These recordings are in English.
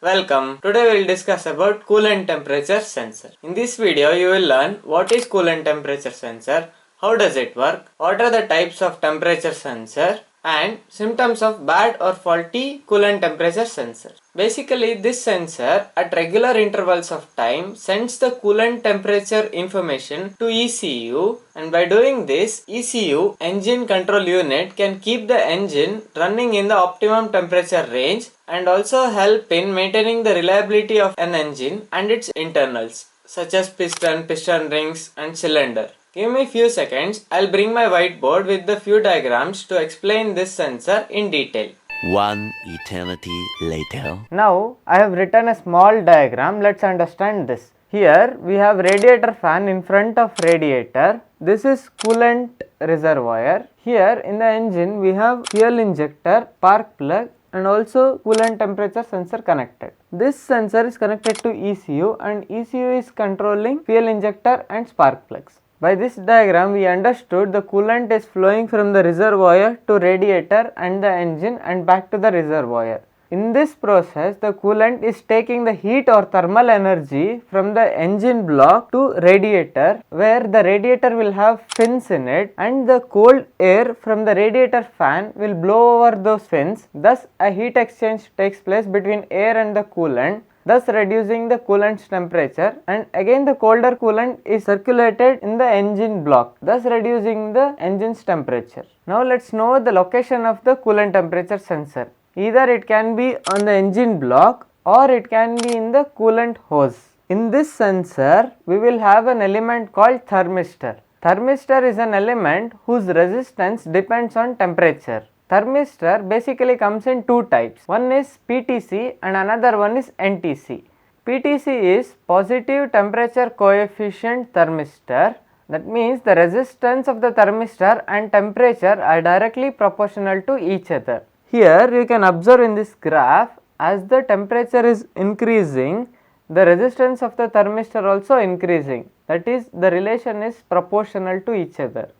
Welcome. Today we will discuss about coolant temperature sensor. In this video you will learn what is coolant temperature sensor, how does it work, what are the types of temperature sensor and symptoms of bad or faulty coolant temperature sensor. Basically this sensor at regular intervals of time sends the coolant temperature information to ECU, and by doing this ECU engine control unit can keep the engine running in the optimum temperature range and also help in maintaining the reliability of an engine and its internals such as piston rings and cylinder. Give me few seconds, I'll bring my whiteboard with the few diagrams to explain this sensor in detail. One eternity later. Now I have written a small diagram. Let's understand this. Here we have radiator fan in front of radiator. This is coolant reservoir. Here in the engine we have fuel injector, spark plug and also coolant temperature sensor connected. This sensor is connected to ECU and ECU is controlling fuel injector and spark plugs. By this diagram we understood the coolant is flowing from the reservoir to radiator and the engine and back to the reservoir. In this process the coolant is taking the heat or thermal energy from the engine block to radiator, where the radiator will have fins in it and the cold air from the radiator fan will blow over those fins. Thus a heat exchange takes place between air and the coolant, thus reducing the coolant's temperature, and again the colder coolant is circulated in the engine block, thus reducing the engine's temperature. Now let's know the location of the coolant temperature sensor. Either it can be on the engine block or it can be in the coolant hose. In this sensor we will have an element called thermistor. Thermistor is an element whose resistance depends on temperature. Thermistor basically comes in two types. One is PTC and another one is NTC. PTC is positive temperature coefficient thermistor. That means the resistance of the thermistor and temperature are directly proportional to each other. Here you can observe in this graph, as the temperature is increasing, the resistance of the thermistor also increasing. That is, the relation is proportional to each other.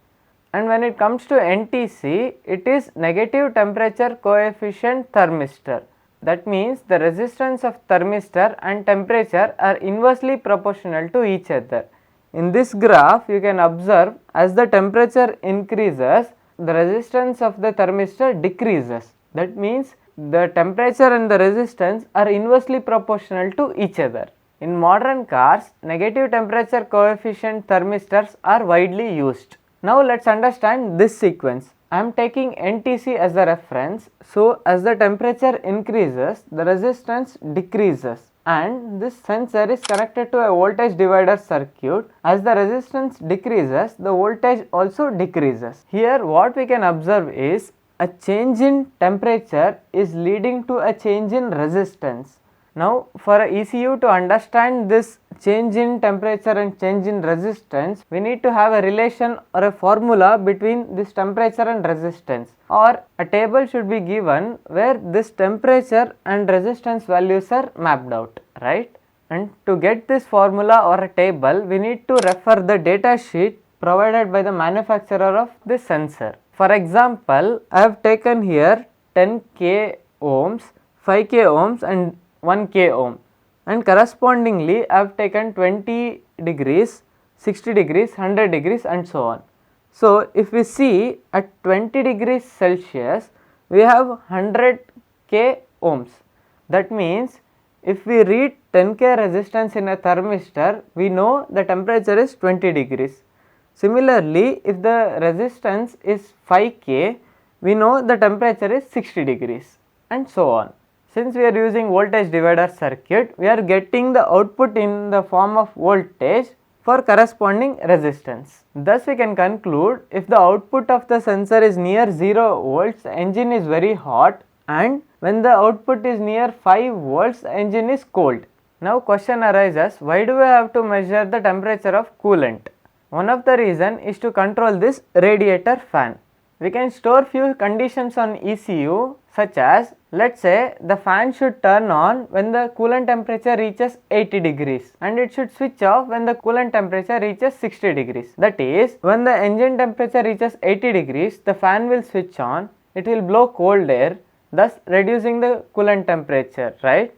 And when it comes to NTC, it is negative temperature coefficient thermistor. That means the resistance of thermistor and temperature are inversely proportional to each other. In this graph you can observe, as the temperature increases, the resistance of the thermistor decreases. That means the temperature and the resistance are inversely proportional to each other. In modern cars, negative temperature coefficient thermistors are widely used. Now let's understand this sequence. I am taking NTC as a reference. So as the temperature increases, the resistance decreases, and this sensor is connected to a voltage divider circuit. As the resistance decreases, the voltage also decreases. Here what we can observe is a change in temperature is leading to a change in resistance. Now for ECU to understand this change in temperature and change in resistance, we need to have a relation or a formula between this temperature and resistance, or a table should be given where this temperature and resistance values are mapped out, right? And to get this formula or a table, we need to refer the data sheet provided by the manufacturer of this sensor. For example, I have taken here 10k ohms, 5k ohms and 1k ohm, and correspondingly I have taken 20 degrees, 60 degrees, 100 degrees and so on. So if we see at 20 degrees Celsius we have 100k ohms. That means if we read 10k resistance in a thermistor, we know the temperature is 20 degrees. Similarly, if the resistance is 5k, we know the temperature is 60 degrees and so on. Since we are using voltage divider circuit, we are getting the output in the form of voltage for corresponding resistance. Thus we can conclude, if the output of the sensor is near 0 volts, the engine is very hot, and when the output is near 5 volts, the engine is cold. Now question arises, why do we have to measure the temperature of coolant? One of the reason is to control this radiator fan. We can store few conditions on ECU, such as, let's say the fan should turn on when the coolant temperature reaches 80 degrees and it should switch off when the coolant temperature reaches 60 degrees. That is, when the engine temperature reaches 80 degrees, the fan will switch on, it will blow cold air, thus reducing the coolant temperature, right?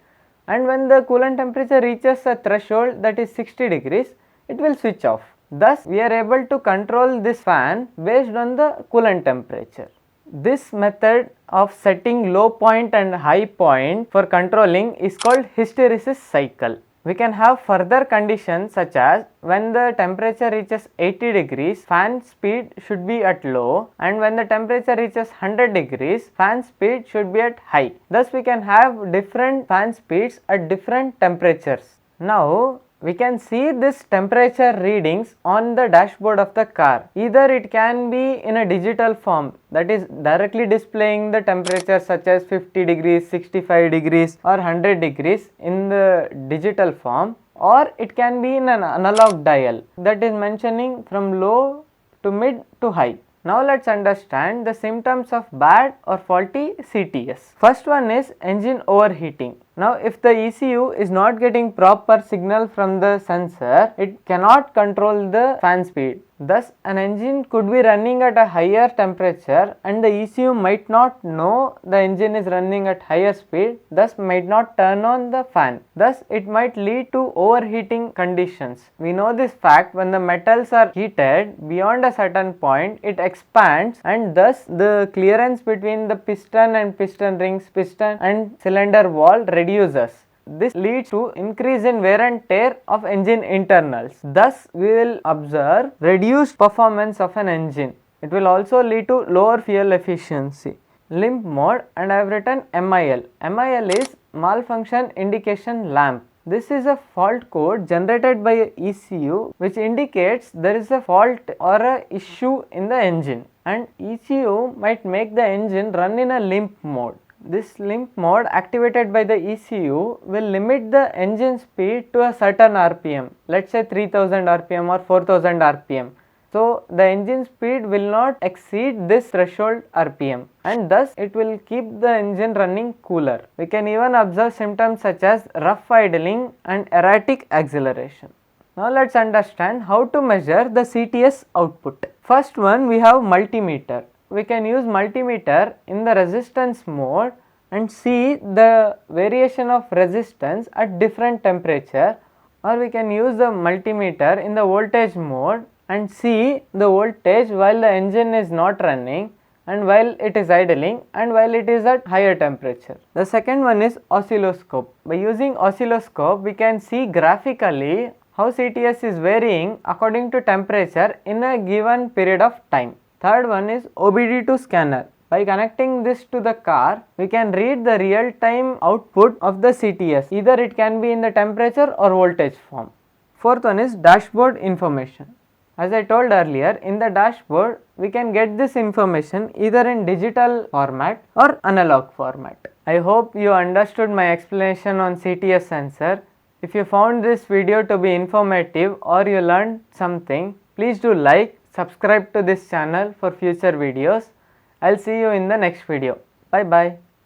and when the coolant temperature reaches a threshold, that is 60 degrees, it will switch off. Thus, we are able to control this fan based on the coolant temperature. This method of setting low point and high point for controlling is called hysteresis cycle. We can have further conditions such as when the temperature reaches 80 degrees, fan speed should be at low, and when the temperature reaches 100 degrees, fan speed should be at high. Thus, we can have different fan speeds at different temperatures. Now, we can see this temperature readings on the dashboard of the car. Either it can be in a digital form, that is directly displaying the temperature such as 50 degrees, 65 degrees or 100 degrees in the digital form, or it can be in an analog dial that is mentioning from low to mid to high. Now let's understand the symptoms of bad or faulty CTS. First one is engine overheating. Now if the ECU is not getting proper signal from the sensor, it cannot control the fan speed. Thus an engine could be running at a higher temperature and the ECU might not know the engine is running at higher speed, thus might not turn on the fan. Thus it might lead to overheating conditions. We know this fact when the metals are heated beyond a certain point, it expands and thus the clearance between the piston and piston rings, piston and cylinder wall reduces. This leads to increase in wear and tear of engine internals. Thus, we will observe reduced performance of an engine. It will also lead to lower fuel efficiency. Limp mode, and I have written MIL. MIL is malfunction indication lamp. This is a fault code generated by ECU which indicates there is a fault or a issue in the engine, and ECU might make the engine run in a limp mode. This limp mode activated by the ECU will limit the engine speed to a certain RPM, let's say 3000 RPM or 4000 RPM. So the engine speed will not exceed this threshold RPM, and thus it will keep the engine running cooler. We can even observe symptoms such as rough idling and erratic acceleration. Now let's understand how to measure the CTS output. First one, we have multimeter. We can use multimeter in the resistance mode and see the variation of resistance at different temperature, or we can use the multimeter in the voltage mode and see the voltage while the engine is not running and while it is idling and while it is at higher temperature. The second one is oscilloscope. By using oscilloscope, we can see graphically how CTS is varying according to temperature in a given period of time. Third one is OBD2 scanner. By connecting this to the car, we can read the real-time output of the CTS. Either it can be in the temperature or voltage form. Fourth one is dashboard information. As I told earlier, in the dashboard, we can get this information either in digital format or analog format. I hope you understood my explanation on CTS sensor. If you found this video to be informative or you learned something, please do like, subscribe to this channel for future videos. I'll see you in the next video. Bye bye.